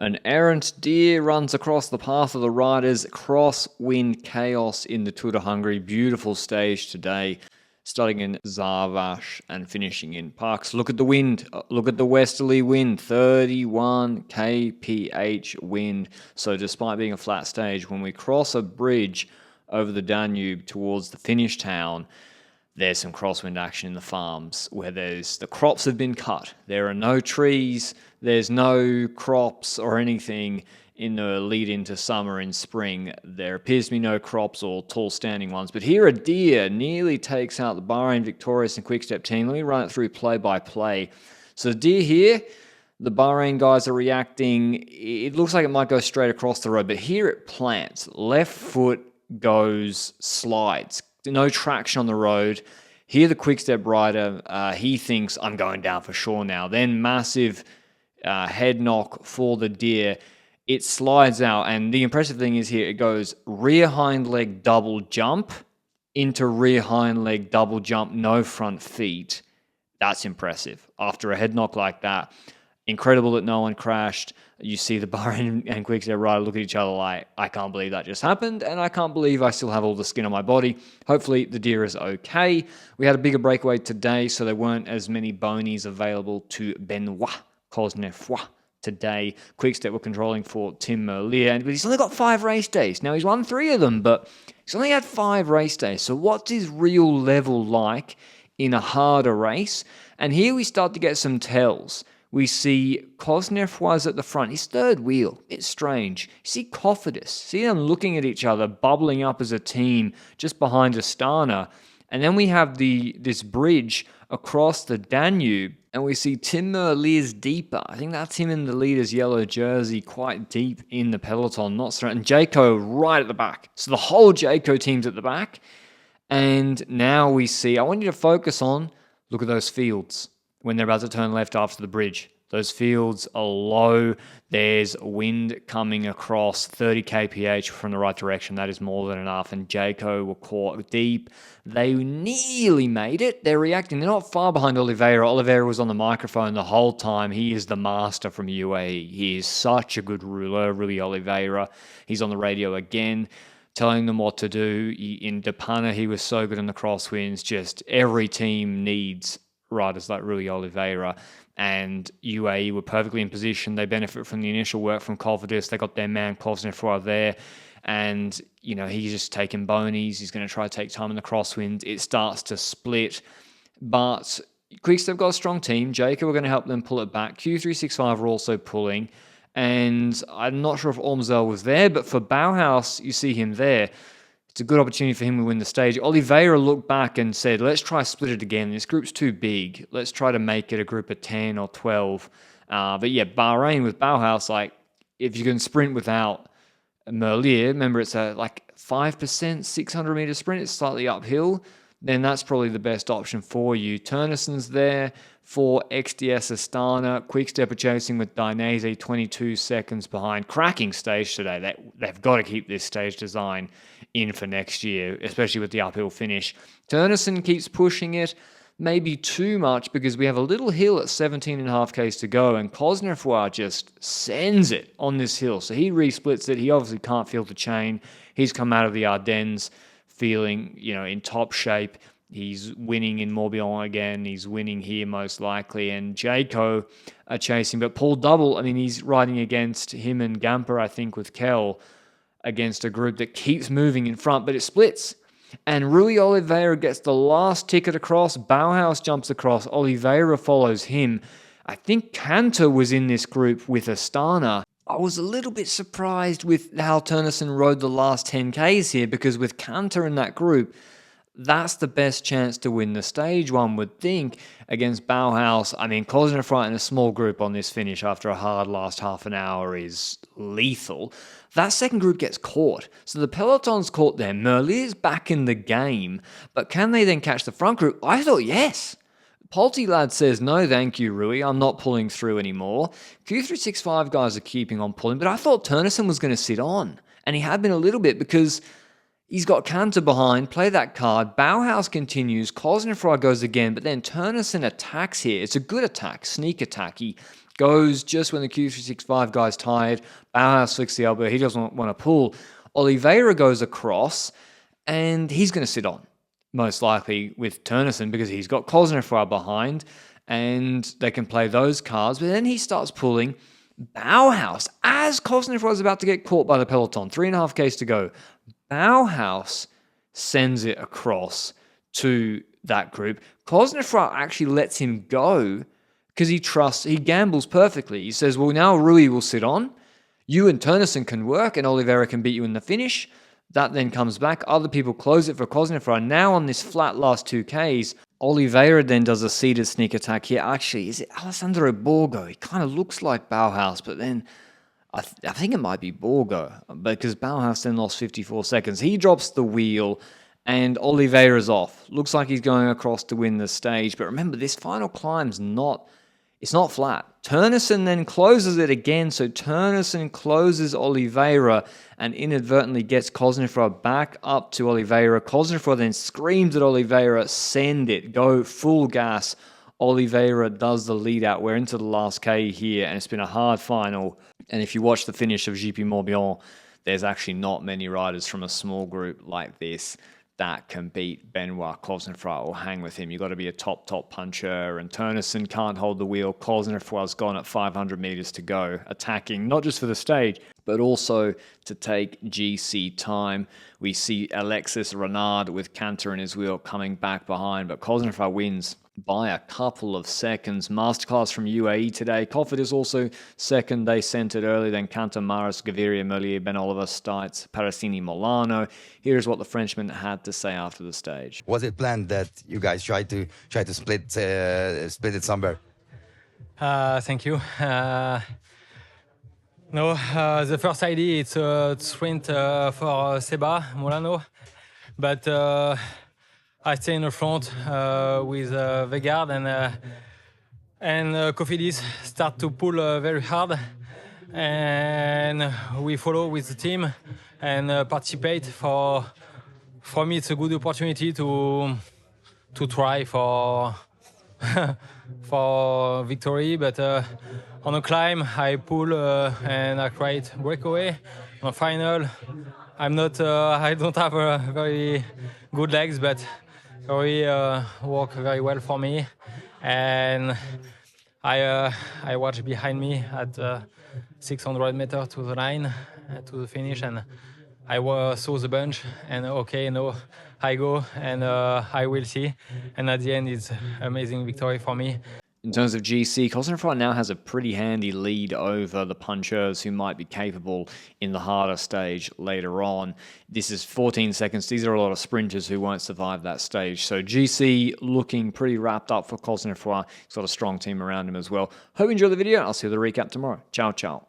An errant deer runs across the path of the riders. Crosswind chaos in the Tour de Hongrie. Beautiful stage today, starting in Zarvash and finishing in Parks. Look at the wind. Look at the westerly wind. 31 kph wind. So despite being a flat stage, when we cross a bridge over the Danube towards the finish town, there's some crosswind action in the farms where the crops have been cut. There are no trees, there's no crops or anything in the lead into summer and spring. There appears to be no crops or tall standing ones. But here a deer nearly takes out the Bahrain Victorious and Quickstep team. Let me run it through play by play. So the deer here, the Bahrain guys are reacting. It looks like it might go straight across the road, but here it plants. Left foot slides. No traction on the road. Here the Quickstep rider, he thinks I'm going down for sure now. Then massive head knock for the deer. It slides out, and the impressive thing is here it goes rear hind leg double jump into rear hind leg double jump, no front feet. That's impressive. After a head knock like that, incredible that no one crashed. You see the Bahrain and Quickstep rider look at each other like, I can't believe that just happened, and I can't believe I still have all the skin on my body. Hopefully the deer is okay. We had a bigger breakaway today, so there weren't as many bonies available to Benoit Cosnefroy today. Quickstep were controlling for Tim Merlier, but he's only got 5 race days. Now, he's won 3 of them, but he's only had 5 race days. So what's his real level like in a harder race? And here we start to get some tells. We see Cosnefroy's at the front. His third wheel. It's strange. You see Cofidis. See them looking at each other, bubbling up as a team just behind Astana. And then we have this bridge across the Danube, and we see Tim Merlier's deeper. I think that's him in the leader's yellow jersey, quite deep in the peloton, not certain. And Jayco right at the back. So the whole Jayco team's at the back. And now we see, I want you to focus on, look at those fields when they're about to turn left after the bridge. Those fields are low. There's wind coming across 30 kph from the right direction. That is more than enough. And Jayco were caught deep. They nearly made it. They're reacting. They're not far behind Oliveira. Oliveira was on the microphone the whole time. He is the master from UAE. He is such a good ruler, really, Oliveira. He's on the radio again, telling them what to do. In Depana, he was so good in the crosswinds. Just every team needs riders like Rui Oliveira, and UAE were perfectly in position. They benefit from the initial work from Cor Vos. They got their man Cosnefroy there, and he's just taking bonies. He's going to try to take time in the crosswind. It starts to split, but Quickstep got a strong team. Jayco were going to help them pull it back. Q365 were also pulling, and I'm not sure if Ormzel was there, but for Bauhaus, you see him there. It's a good opportunity for him to win the stage. Oliveira looked back and said, let's try split it again. This group's too big. Let's try to make it a group of 10 or 12. But yeah, Bahrain with Bauhaus, like, if you can sprint without Merlier, remember it's a 5%, 600 meter sprint, it's slightly uphill, then that's probably the best option for you. Turnisson's there for XDS Astana. Quickstep are chasing with Dainese 22 seconds behind. Cracking stage today. They've got to keep this stage design in for next year, especially with the uphill finish. Turnison keeps pushing it, maybe too much, because we have a little hill at 17.5 Ks to go, and Cosnefroy just sends it on this hill. So he resplits it. He obviously can't feel the chain. He's come out of the Ardennes feeling, in top shape. He's winning in Morbihan again. He's winning here most likely. And Jayco are chasing. But Paul Double, he's riding against him and Gamper, I think, with Kell, against a group that keeps moving in front, but it splits. And Rui Oliveira gets the last ticket across. Bauhaus jumps across. Oliveira follows him. I think Cantor was in this group with Astana. I was a little bit surprised with how Turnison rode the last 10Ks here, because with Cantor in that group, that's the best chance to win the stage, one would think, against Bauhaus. Cosnefroy in a small group on this finish after a hard last half an hour is lethal. That second group gets caught. So the peloton's caught there. Merlier's back in the game, but can they then catch the front group? I thought yes. Polty Lad says, no thank you, Rui, I'm not pulling through anymore. Q365 guys are keeping on pulling, but I thought Turnison was going to sit on, and he had been a little bit, because He's got Canter behind, play that card. Bauhaus continues, Cosnefroy goes again, but then Turnison attacks here. It's a good attack, sneak attack. He goes just when the Q365 guy's tired. Bauhaus flicks the elbow, he doesn't want to pull. Oliveira goes across, and he's going to sit on, most likely with Turnison, because he's got Cosnefroy behind, and they can play those cards. But then he starts pulling Bauhaus as Cosnefroy is about to get caught by the peloton. 3.5Ks to go. Bauhaus sends it across to that group. Cosnefroy actually lets him go because he gambles perfectly. He says, well, now Rui will sit on. You and Turnison can work, and Oliveira can beat you in the finish. That then comes back. Other people close it for Cosnefroy. Now on this flat last 2Ks, Oliveira then does a seated sneak attack here. Actually, is it Alessandro Borgo? He kind of looks like Bauhaus, but then I think it might be Borgo, because Bauhaus then lost 54 seconds. He drops the wheel, and Oliveira's off. Looks like he's going across to win the stage. But remember, this final climb's not flat. Turnison then closes it again, so Turnison closes Oliveira and inadvertently gets Cosnefroy back up to Oliveira. Cosnefroy then screams at Oliveira, send it, go full gas. Oliveira does the lead out. We're into the last K here, and it's been a hard final. And if you watch the finish of GP Morbihan, there's actually not many riders from a small group like this that can beat Benoit Cosnefroy or hang with him. You've got to be a top puncher, and Turnison can't hold the wheel. Cosnefroy's gone at 500 meters to go, attacking, not just for the stage, but also to take GC time. We see Alexis Renard with Canter in his wheel coming back behind, but Cosnefroy wins by a couple of seconds. Masterclass from UAE today. Coffert is also second. They sent it early. Then Canter, Maris, Gaviria, Merlier, Ben Oliver, Stites, Parasini, Molano. Here's what the Frenchman had to say after the stage. Was it planned that you guys try to split it somewhere? Thank you. No, the first idea is to sprint for Seba Molano, but I stay in the front with Vegard and Cofidis start to pull very hard, and we follow with the team and participate. For me, it's a good opportunity to try for for victory, but on a climb I pull and I create breakaway. On final, I don't have very good legs, but Amaury work very well for me, and I watch behind me at 600 meters to the line to the finish, and I saw the bunch, and okay, no, I go and I will see, and at the end it's amazing victory for me. In terms of GC, Cosnefroy now has a pretty handy lead over the punchers who might be capable in the harder stage later on. This is 14 seconds. These are a lot of sprinters who won't survive that stage. So GC looking pretty wrapped up for Cosnefroy. He's got a strong team around him as well. Hope you enjoyed the video. I'll see you with the recap tomorrow. Ciao, ciao.